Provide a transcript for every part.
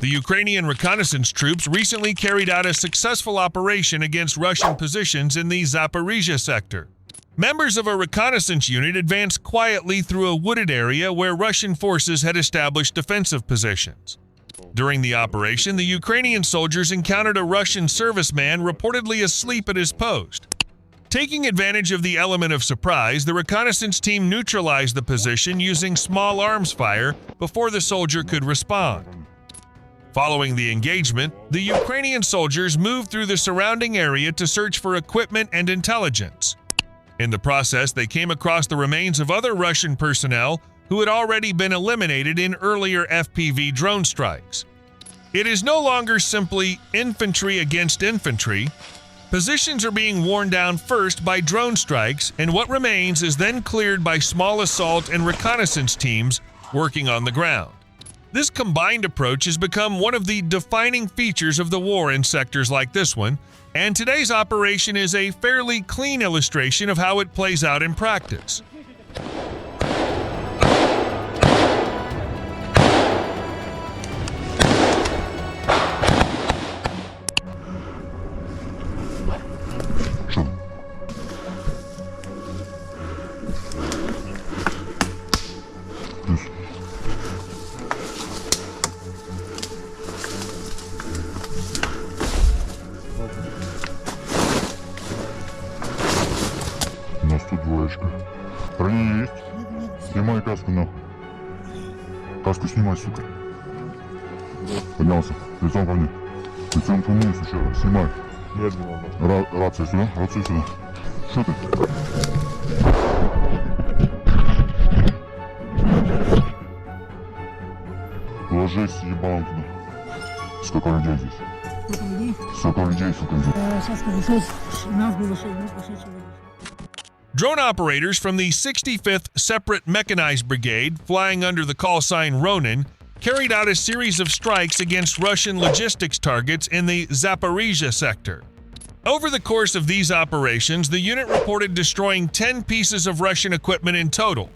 The Ukrainian reconnaissance troops recently carried out a successful operation against Russian positions in the Zaporizhzhia sector. Members of a reconnaissance unit advanced quietly through a wooded area where Russian forces had established defensive positions. During the operation, the Ukrainian soldiers encountered a Russian serviceman reportedly asleep at his post. Taking advantage of the element of surprise, the reconnaissance team neutralized the position using small arms fire before the soldier could respond. Following the engagement, the Ukrainian soldiers moved through the surrounding area to search for equipment and intelligence. In the process, they came across the remains of other Russian personnel who had already been eliminated in earlier FPV drone strikes. It is no longer simply infantry against infantry. Positions are being worn down first by drone strikes, and what remains is then cleared by small assault and reconnaissance teams working on the ground. This combined approach has become one of the defining features of the war in sectors like this one, and today's operation is a fairly clean illustration of how it plays out in practice. У нас тут двоечка. Ранение есть? Снимай каску нахуй. Каску снимай, сука. Поднялся. Лицом ко мне. Лицом ко мне еще раз. Снимай. Рация сюда. Рацию сюда. Что ты? Ложись, ебалом туда. Сколько людей здесь? Сколько людей, сука, здесь? Сейчас скажу, нас было 6 человек. Drone operators from the 65th Separate Mechanized Brigade, flying under the call sign Ronin, carried out a series of strikes against Russian logistics targets in the Zaporizhzhia sector. Over the course of these operations, the unit reported destroying 10 pieces of Russian equipment in total.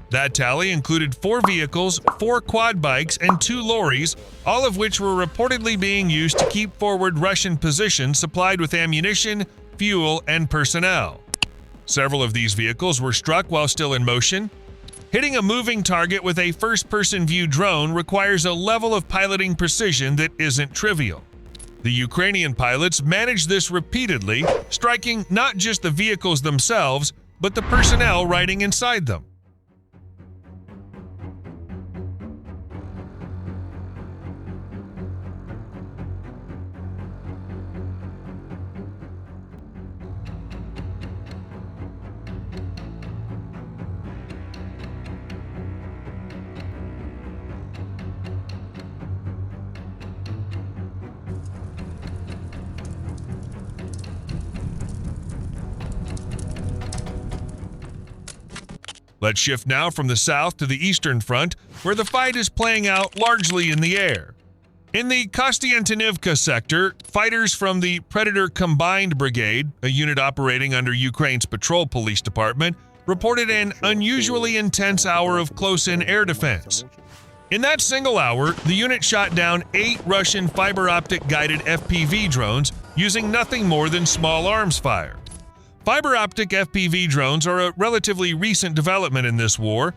That tally included 4 vehicles, 4 quad bikes, and 2 lorries, all of which were reportedly being used to keep forward Russian positions supplied with ammunition, fuel, and personnel. Several of these vehicles were struck while still in motion. Hitting a moving target with a first-person view drone requires a level of piloting precision that isn't trivial. The Ukrainian pilots managed this repeatedly, striking not just the vehicles themselves, but the personnel riding inside them. Let's shift now from the south to the eastern front, where the fight is playing out largely in the air. In the Kostiantynivka sector, fighters from the Predator Combined Brigade, a unit operating under Ukraine's Patrol Police Department, reported an unusually intense hour of close-in air defense. In that single hour, the unit shot down 8 Russian fiber-optic guided FPV drones using nothing more than small arms fire. Fiber-optic FPV drones are a relatively recent development in this war.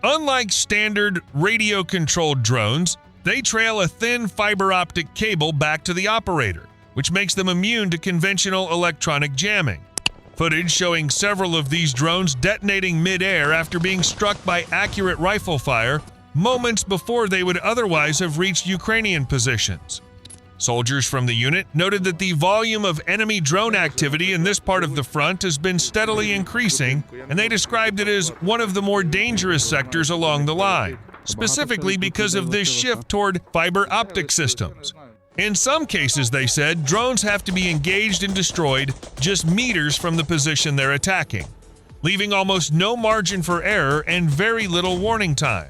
Unlike standard radio-controlled drones, they trail a thin fiber-optic cable back to the operator, which makes them immune to conventional electronic jamming. Footage showing several of these drones detonating mid-air after being struck by accurate rifle fire moments before they would otherwise have reached Ukrainian positions. Soldiers from the unit noted that the volume of enemy drone activity in this part of the front has been steadily increasing, and they described it as one of the more dangerous sectors along the line, specifically because of this shift toward fiber optic systems. In some cases, they said, drones have to be engaged and destroyed just meters from the position they're attacking, leaving almost no margin for error and very little warning time.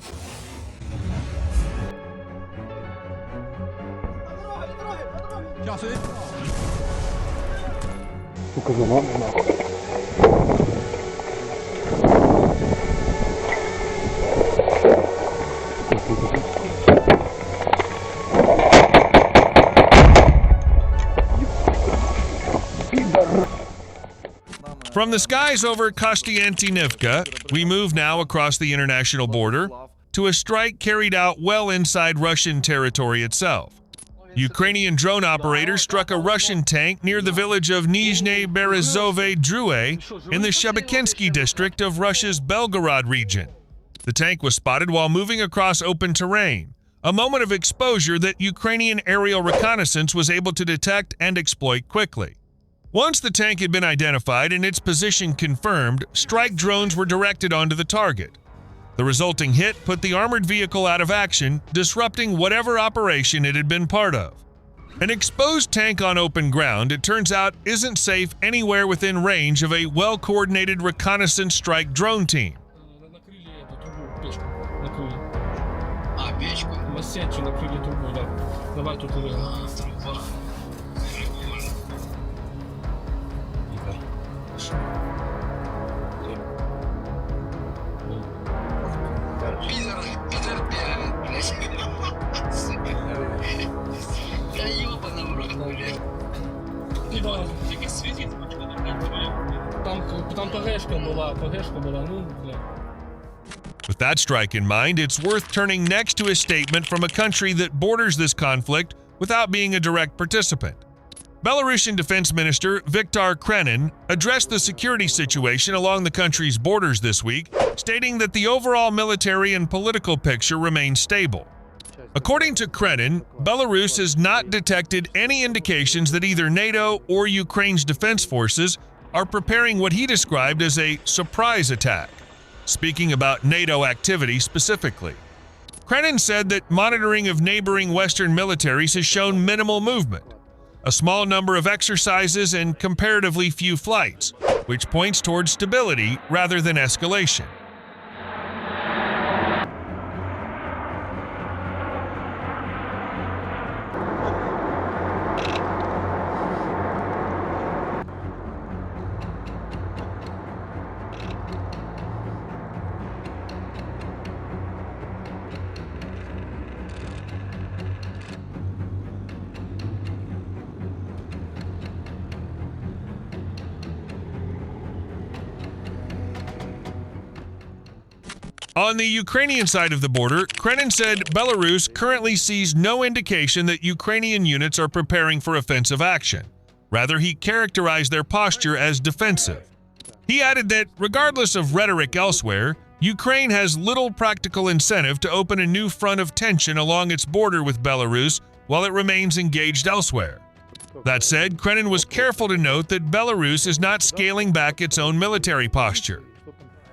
From the skies over Kostiantynivka, we move now across the international border to a strike carried out well inside Russian territory itself. Ukrainian drone operators struck a Russian tank near the village of Nizhne Berezove Drue in the Shebekinsky district of Russia's Belgorod region. The tank was spotted while moving across open terrain, a moment of exposure that Ukrainian aerial reconnaissance was able to detect and exploit quickly. Once the tank had been identified and its position confirmed, strike drones were directed onto the target. The resulting hit put the armored vehicle out of action, disrupting whatever operation it had been part of. An exposed tank on open ground, it turns out, isn't safe anywhere within range of a well-coordinated reconnaissance strike drone team. Печку? На сетче накрыли трубу, да. Давай тут Труба. Пидор бегает, блядь. Да ёбаный в рот, блядь. Да. Тільки світить, Там ПГшка была, ну, бля. With that strike in mind, it's worth turning next to a statement from a country that borders this conflict without being a direct participant. Belarusian Defense Minister Viktor Krenin addressed the security situation along the country's borders this week, stating that the overall military and political picture remains stable. According to Krenin, Belarus has not detected any indications that either NATO or Ukraine's defense forces are preparing what he described as a surprise attack, speaking about NATO activity specifically. Krenin said that monitoring of neighboring Western militaries has shown minimal movement, a small number of exercises and comparatively few flights, which points towards stability rather than escalation. On the Ukrainian side of the border, Krenin said Belarus currently sees no indication that Ukrainian units are preparing for offensive action. Rather, he characterized their posture as defensive. He added that, regardless of rhetoric elsewhere, Ukraine has little practical incentive to open a new front of tension along its border with Belarus while it remains engaged elsewhere. That said, Krenin was careful to note that Belarus is not scaling back its own military posture.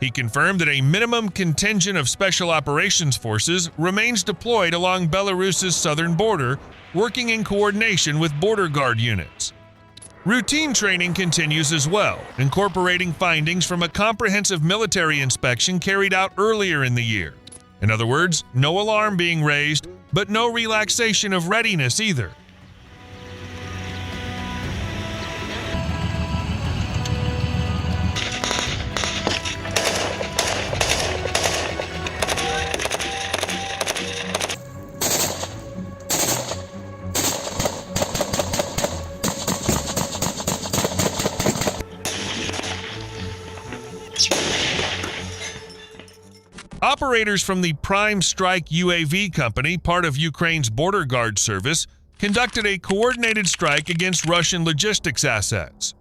He confirmed that a minimum contingent of special operations forces remains deployed along Belarus's southern border, working in coordination with border guard units. Routine training continues as well, incorporating findings from a comprehensive military inspection carried out earlier in the year. In other words, no alarm being raised, but no relaxation of readiness either. Operators from the Prime Strike UAV company, part of Ukraine's border guard service, conducted a coordinated strike against Russian logistics assets.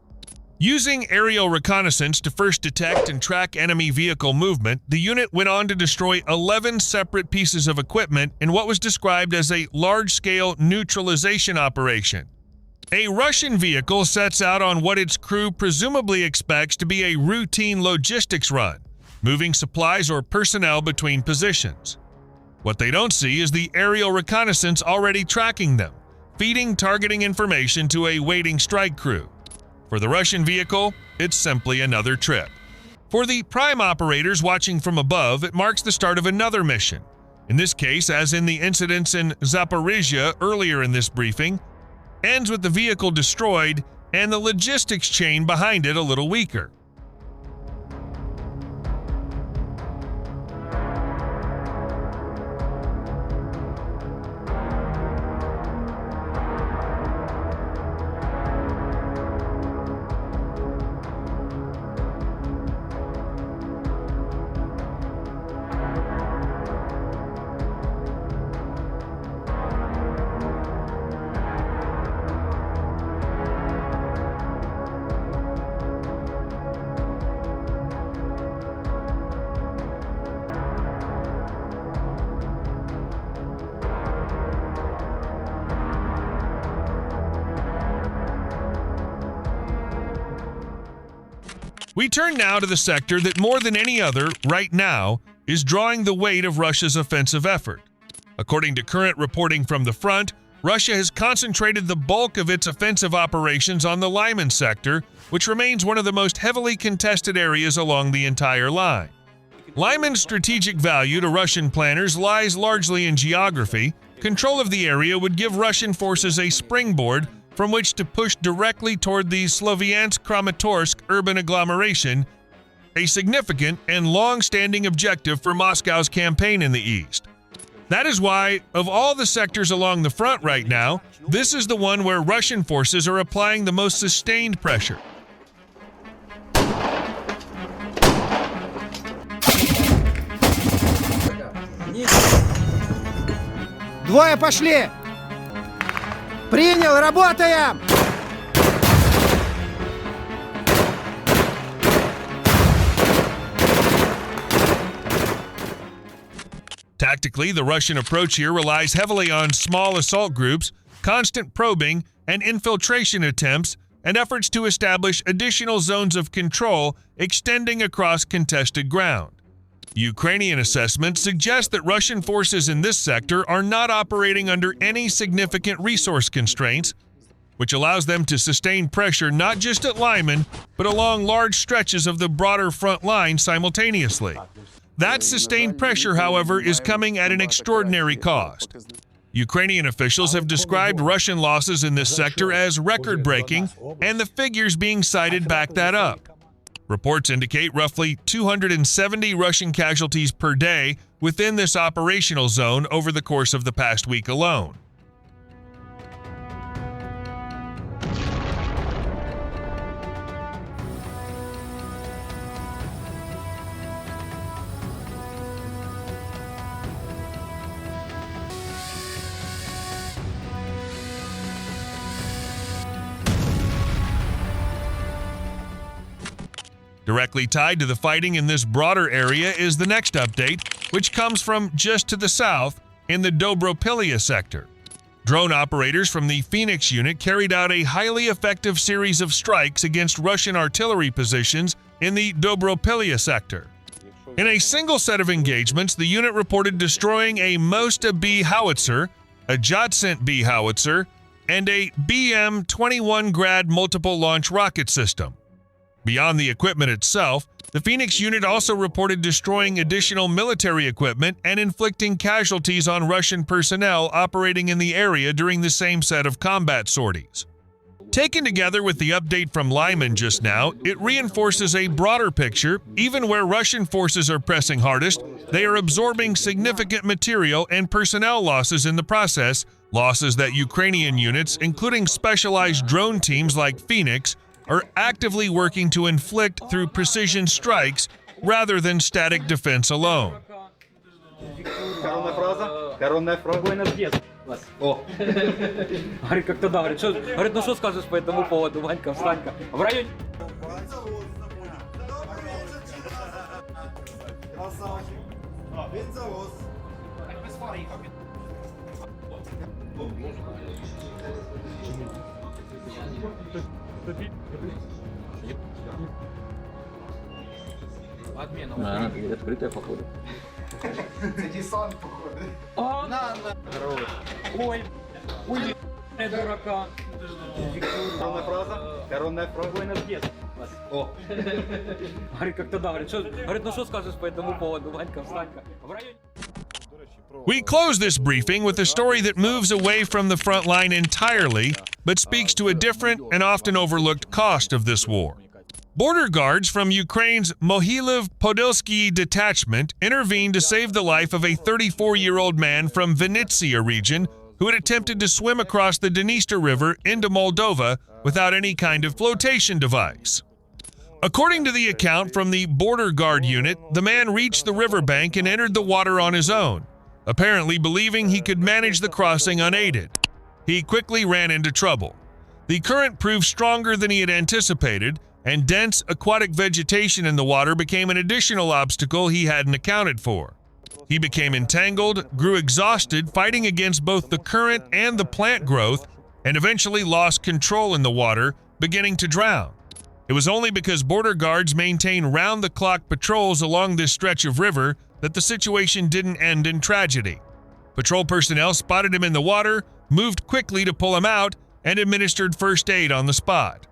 Using aerial reconnaissance to first detect and track enemy vehicle movement, the unit went on to destroy 11 separate pieces of equipment in what was described as a large-scale neutralization operation. A Russian vehicle sets out on what its crew presumably expects to be a routine logistics run, moving supplies or personnel between positions. What they don't see is the aerial reconnaissance already tracking them, feeding targeting information to a waiting strike crew. For the Russian vehicle, it's simply another trip. For the prime operators watching from above, it marks the start of another mission. In this case, as in the incidents in Zaporizhzhia earlier in this briefing, ends with the vehicle destroyed and the logistics chain behind it a little weaker. We turn now to the sector that more than any other, right now, is drawing the weight of Russia's offensive effort. According to current reporting from the front, Russia has concentrated the bulk of its offensive operations on the Lyman sector, which remains one of the most heavily contested areas along the entire line. Lyman's strategic value to Russian planners lies largely in geography. Control of the area would give Russian forces a springboard from which to push directly toward the Sloviansk-Kramatorsk urban agglomeration, a significant and long-standing objective for Moscow's campaign in the east. That is why, of all the sectors along the front right now, this is the one where Russian forces are applying the most sustained pressure. Двое пошли! Принял, работаем! Tactically, the Russian approach here relies heavily on small assault groups, constant probing and infiltration attempts, and efforts to establish additional zones of control extending across contested ground. Ukrainian assessments suggest that Russian forces in this sector are not operating under any significant resource constraints, which allows them to sustain pressure not just at Lyman, but along large stretches of the broader front line simultaneously. That sustained pressure, however, is coming at an extraordinary cost. Ukrainian officials have described Russian losses in this sector as record-breaking, and the figures being cited back that up. Reports indicate roughly 270 Russian casualties per day within this operational zone over the course of the past week alone. Directly tied to the fighting in this broader area is the next update, which comes from just to the south in the WWHistoria sector. Drone operators from the Phoenix unit carried out a highly effective series of strikes against Russian artillery positions in the WWHistoria sector. In a single set of engagements, the unit reported destroying a Mosta B howitzer, a Jotsent B howitzer, and a BM-21 Grad multiple launch rocket system. Beyond the equipment itself, the Phoenix unit also reported destroying additional military equipment and inflicting casualties on Russian personnel operating in the area during the same set of combat sorties. Taken together with the update from Lyman just now, it reinforces a broader picture. Even where Russian forces are pressing hardest, they are absorbing significant material and personnel losses in the process, losses that Ukrainian units, including specialized drone teams like Phoenix, are actively working to inflict through precision strikes rather than static defense alone. Коронная фраза. О. Говорит, как тогда, говорит, ну что скажешь по этому поводу, Ванька, встанька. В районе... Она открытая, походу. Это десант, походу. Ой, ой, дурака. Коронная фраза. О. Говорит, как тогда, говорит, ну что скажешь по этому поводу, Ванька, встанька. В районе... We close this briefing with a story that moves away from the front line entirely, but speaks to a different and often overlooked cost of this war. Border guards from Ukraine's Mohyliv-Podilsky detachment intervened to save the life of a 34-year-old man from Vinnytsia region who had attempted to swim across the Dniester River into Moldova without any kind of flotation device. According to the account from the border guard unit, the man reached the riverbank and entered the water on his own, apparently believing he could manage the crossing unaided. He quickly ran into trouble. The current proved stronger than he had anticipated, and dense aquatic vegetation in the water became an additional obstacle he hadn't accounted for. He became entangled, grew exhausted, fighting against both the current and the plant growth, and eventually lost control in the water, beginning to drown. It was only because border guards maintain round-the-clock patrols along this stretch of river that the situation didn't end in tragedy. Patrol personnel spotted him in the water, moved quickly to pull him out, and administered first aid on the spot.